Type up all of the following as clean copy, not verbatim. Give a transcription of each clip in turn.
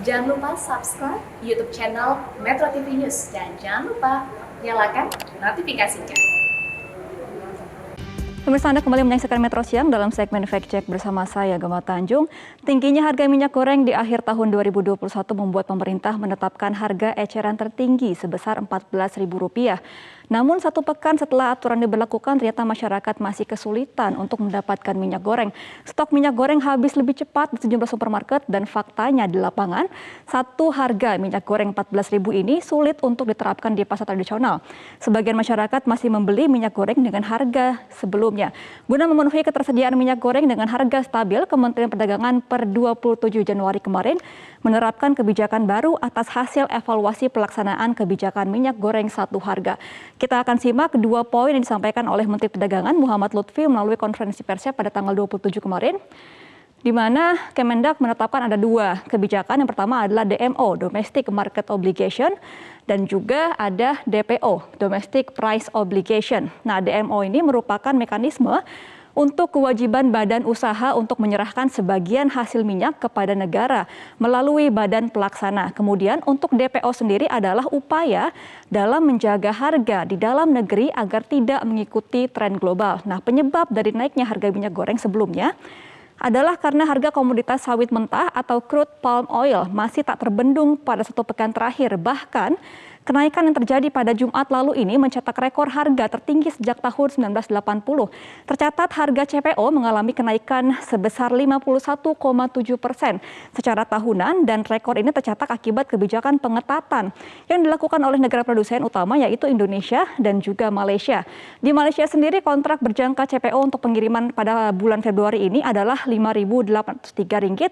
Jangan lupa subscribe YouTube channel Metro TV News dan jangan lupa nyalakan notifikasinya. Pemirsa, Anda kembali menyaksikan Metro Siang dalam segmen Fact Check bersama saya, Gemma Tanjung. Tingginya harga minyak goreng di akhir tahun 2021 membuat pemerintah menetapkan harga eceran tertinggi sebesar Rp14.000. Namun satu pekan setelah aturan diberlakukan, ternyata masyarakat masih kesulitan untuk mendapatkan minyak goreng. Stok minyak goreng habis lebih cepat di sejumlah supermarket dan faktanya di lapangan, satu harga minyak goreng Rp14.000 ini sulit untuk diterapkan di pasar tradisional. Sebagian masyarakat masih membeli minyak goreng dengan harga sebelumnya. Guna memenuhi ketersediaan minyak goreng dengan harga stabil, Kementerian Perdagangan per 27 Januari kemarin menerapkan kebijakan baru atas hasil evaluasi pelaksanaan kebijakan minyak goreng satu harga. Kita akan simak dua poin yang disampaikan oleh Menteri Perdagangan Muhammad Lutfi melalui konferensi persnya pada tanggal 27 kemarin, di mana Kemendak menetapkan ada dua kebijakan. Yang pertama adalah DMO, Domestic Market Obligation, dan juga ada DPO, Domestic Price Obligation. Nah, DMO ini merupakan mekanisme untuk kewajiban badan usaha untuk menyerahkan sebagian hasil minyak kepada negara melalui badan pelaksana. Kemudian untuk DPO sendiri adalah upaya dalam menjaga harga di dalam negeri agar tidak mengikuti tren global. Nah, penyebab dari naiknya harga minyak goreng sebelumnya adalah karena harga komoditas sawit mentah atau crude palm oil masih tak terbendung pada satu pekan terakhir. Bahkan kenaikan yang terjadi pada Jumat lalu ini mencetak rekor harga tertinggi sejak tahun 1980. Tercatat harga CPO mengalami kenaikan sebesar 51,7% secara tahunan dan rekor ini tercatat akibat kebijakan pengetatan yang dilakukan oleh negara produsen utama yaitu Indonesia dan juga Malaysia. Di Malaysia sendiri kontrak berjangka CPO untuk pengiriman pada bulan Februari ini adalah Rp5.803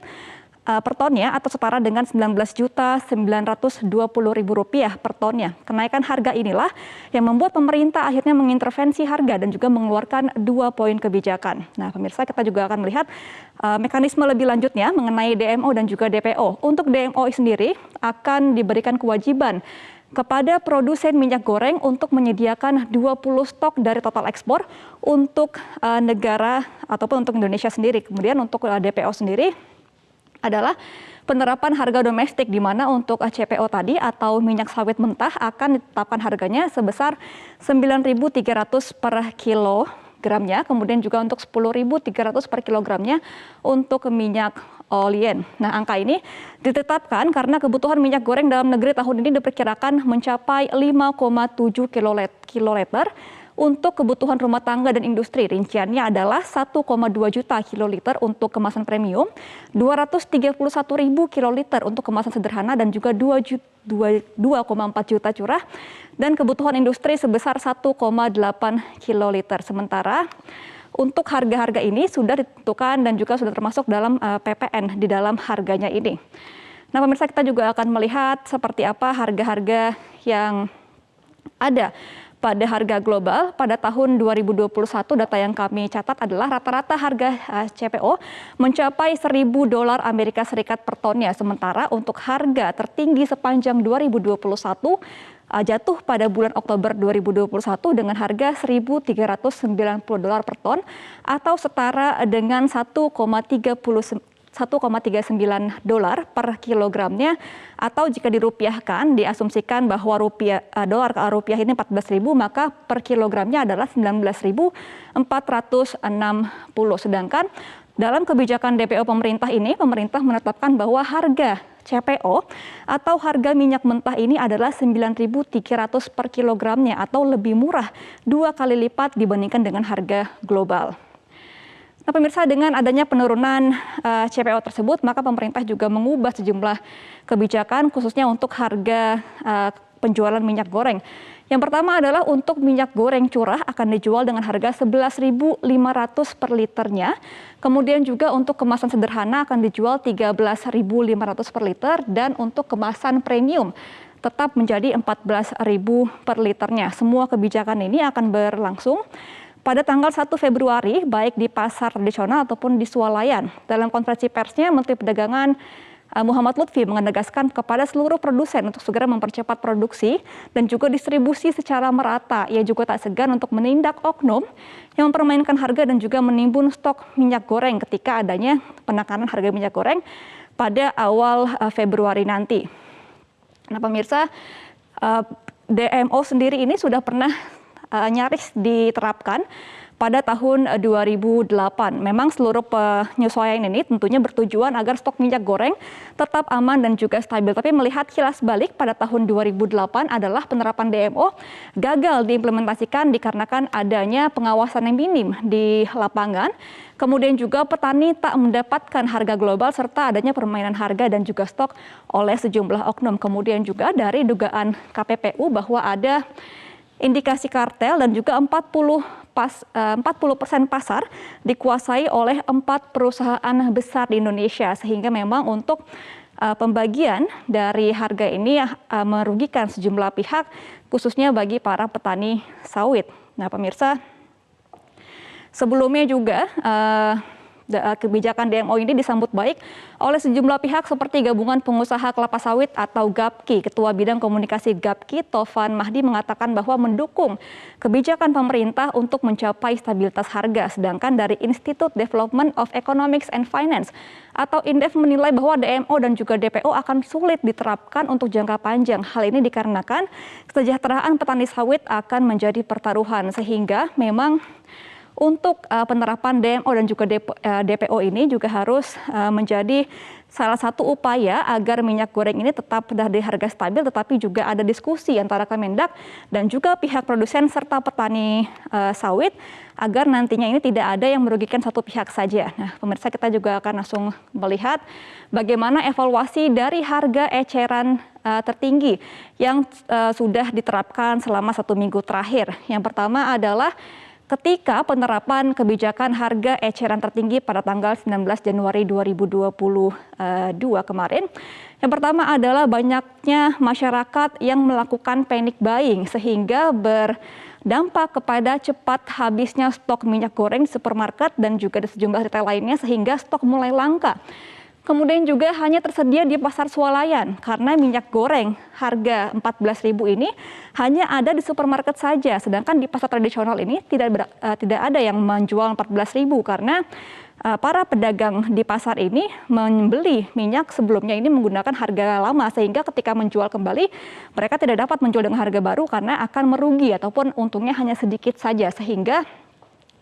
per tonnya atau setara dengan Rp19.920.000 per tonnya. Kenaikan harga inilah yang membuat pemerintah akhirnya mengintervensi harga dan juga mengeluarkan dua poin kebijakan. Nah, pemirsa, kita juga akan melihat mekanisme lebih lanjutnya mengenai DMO dan juga DPO. Untuk DMO sendiri akan diberikan kewajiban kepada produsen minyak goreng untuk menyediakan 20 stok dari total ekspor untuk negara ataupun untuk Indonesia sendiri. Kemudian untuk DPO sendiri adalah penerapan harga domestik, di mana untuk CPO tadi atau minyak sawit mentah akan ditetapkan harganya sebesar Rp9.300 per kilogramnya, kemudian juga untuk Rp10.300 per kilogramnya untuk minyak olien. Nah, angka ini ditetapkan karena kebutuhan minyak goreng dalam negeri tahun ini diperkirakan mencapai 5,7 kiloliter untuk kebutuhan rumah tangga dan industri. Rinciannya adalah 1,2 juta kiloliter untuk kemasan premium, 231.000 kiloliter untuk kemasan sederhana dan juga 2,4 juta curah, dan kebutuhan industri sebesar 1,8 kiloliter. Sementara untuk harga-harga ini sudah ditentukan dan juga sudah termasuk dalam PPN di dalam harganya ini. Nah, pemirsa, kita juga akan melihat seperti apa harga-harga yang ada pada harga global. Pada tahun 2021 data yang kami catat adalah rata-rata harga CPO mencapai $1.000 Amerika Serikat per tonnya. Sementara untuk harga tertinggi sepanjang 2021 jatuh pada bulan Oktober 2021 dengan harga $1.390 per ton atau setara dengan $1,39 per kilogramnya, atau jika dirupiahkan diasumsikan bahwa dolar ke rupiah ini 14.000, maka per kilogramnya adalah 19.460. Sedangkan dalam kebijakan DPO pemerintah ini, pemerintah menetapkan bahwa harga CPO atau harga minyak mentah ini adalah 9.300 per kilogramnya atau lebih murah 2 kali lipat dibandingkan dengan harga global. Nah, pemirsa, dengan adanya penurunan CPO tersebut, maka pemerintah juga mengubah sejumlah kebijakan khususnya untuk harga penjualan minyak goreng. Yang pertama adalah untuk minyak goreng curah akan dijual dengan harga Rp11.500 per liternya. Kemudian juga untuk kemasan sederhana akan dijual Rp13.500 per liter, dan untuk kemasan premium tetap menjadi Rp14.000 per liternya. Semua kebijakan ini akan berlangsung pada tanggal 1 Februari, baik di pasar tradisional ataupun di swalayan. Dalam konferensi persnya, Menteri Perdagangan Muhammad Lutfi menegaskan kepada seluruh produsen untuk segera mempercepat produksi dan juga distribusi secara merata. Ia juga tak segan untuk menindak oknum yang mempermainkan harga dan juga menimbun stok minyak goreng ketika adanya penekanan harga minyak goreng. pada awal Februari nanti. Nah pemirsa, DMO sendiri ini sudah pernah nyaris diterapkan pada tahun 2008. Memang seluruh penyesuaian ini tentunya bertujuan agar stok minyak goreng tetap aman dan juga stabil. Tapi melihat kilas balik pada tahun 2008 adalah penerapan DMO gagal diimplementasikan dikarenakan adanya pengawasan yang minim di lapangan. Kemudian juga petani tak mendapatkan harga global serta adanya permainan harga dan juga stok oleh sejumlah oknum. Kemudian juga dari dugaan KPPU bahwa ada indikasi kartel dan juga 40% pasar dikuasai oleh 4 perusahaan besar di Indonesia, sehingga memang untuk pembagian dari harga ini merugikan sejumlah pihak, khususnya bagi para petani sawit. Nah pemirsa, sebelumnya juga kebijakan DMO ini disambut baik oleh sejumlah pihak seperti Gabungan Pengusaha Kelapa Sawit atau GAPKI. Ketua Bidang Komunikasi GAPKI, Tovan Mahdi, mengatakan bahwa mendukung kebijakan pemerintah untuk mencapai stabilitas harga. Sedangkan dari Institute Development of Economics and Finance atau INDEF menilai bahwa DMO dan juga DPO akan sulit diterapkan untuk jangka panjang. Hal ini dikarenakan kesejahteraan petani sawit akan menjadi pertaruhan, sehingga memang untuk penerapan DMO dan juga DPO ini juga harus menjadi salah satu upaya agar minyak goreng ini tetap dari harga stabil, tetapi juga ada diskusi antara Kemendak dan juga pihak produsen serta petani sawit agar nantinya ini tidak ada yang merugikan satu pihak saja. Nah, pemirsa, kita juga akan langsung melihat bagaimana evaluasi dari harga eceran tertinggi yang sudah diterapkan selama 1 minggu terakhir. Yang pertama adalah ketika penerapan kebijakan harga eceran tertinggi pada tanggal 19 Januari 2022 kemarin. Yang pertama adalah banyaknya masyarakat yang melakukan panic buying sehingga berdampak kepada cepat habisnya stok minyak goreng di supermarket dan juga di sejumlah retail lainnya, sehingga stok mulai langka. Kemudian juga hanya tersedia di pasar swalayan karena minyak goreng harga 14.000 ini hanya ada di supermarket saja. Sedangkan di pasar tradisional ini tidak ada yang menjual 14.000 karena para pedagang di pasar ini membeli minyak sebelumnya ini menggunakan harga lama, sehingga ketika menjual kembali mereka tidak dapat menjual dengan harga baru karena akan merugi ataupun untungnya hanya sedikit saja, sehingga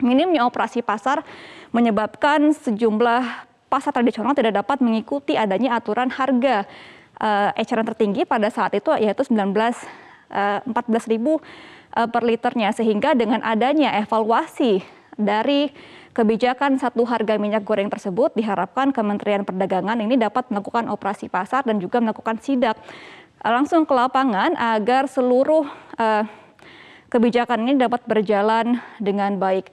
minimnya operasi pasar menyebabkan sejumlah pasar tradisional tidak dapat mengikuti adanya aturan harga eceran tertinggi pada saat itu, yaitu 14.000 per liternya. Sehingga dengan adanya evaluasi dari kebijakan satu harga minyak goreng tersebut, diharapkan Kementerian Perdagangan ini dapat melakukan operasi pasar dan juga melakukan sidak langsung ke lapangan agar seluruh kebijakan ini dapat berjalan dengan baik.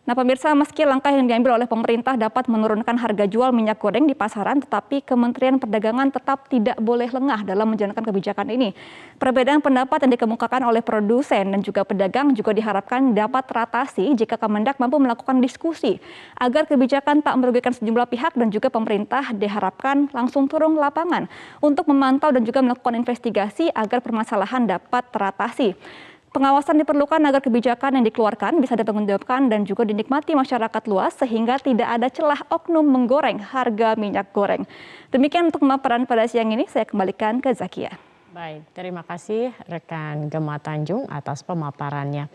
Nah pemirsa, meski langkah yang diambil oleh pemerintah dapat menurunkan harga jual minyak goreng di pasaran, tetapi Kementerian Perdagangan tetap tidak boleh lengah dalam menjalankan kebijakan ini. Perbedaan pendapat yang dikemukakan oleh produsen dan juga pedagang juga diharapkan dapat teratasi jika Kemendak mampu melakukan diskusi agar kebijakan tak merugikan sejumlah pihak, dan juga pemerintah diharapkan langsung turun ke lapangan untuk memantau dan juga melakukan investigasi agar permasalahan dapat teratasi. Pengawasan diperlukan agar kebijakan yang dikeluarkan bisa dipertanggungjawabkan dan juga dinikmati masyarakat luas, sehingga tidak ada celah oknum menggoreng harga minyak goreng. Demikian untuk pemaparan pada siang ini, saya kembalikan ke Zakia. Baik, terima kasih rekan Gemma Tanjung atas pemaparannya.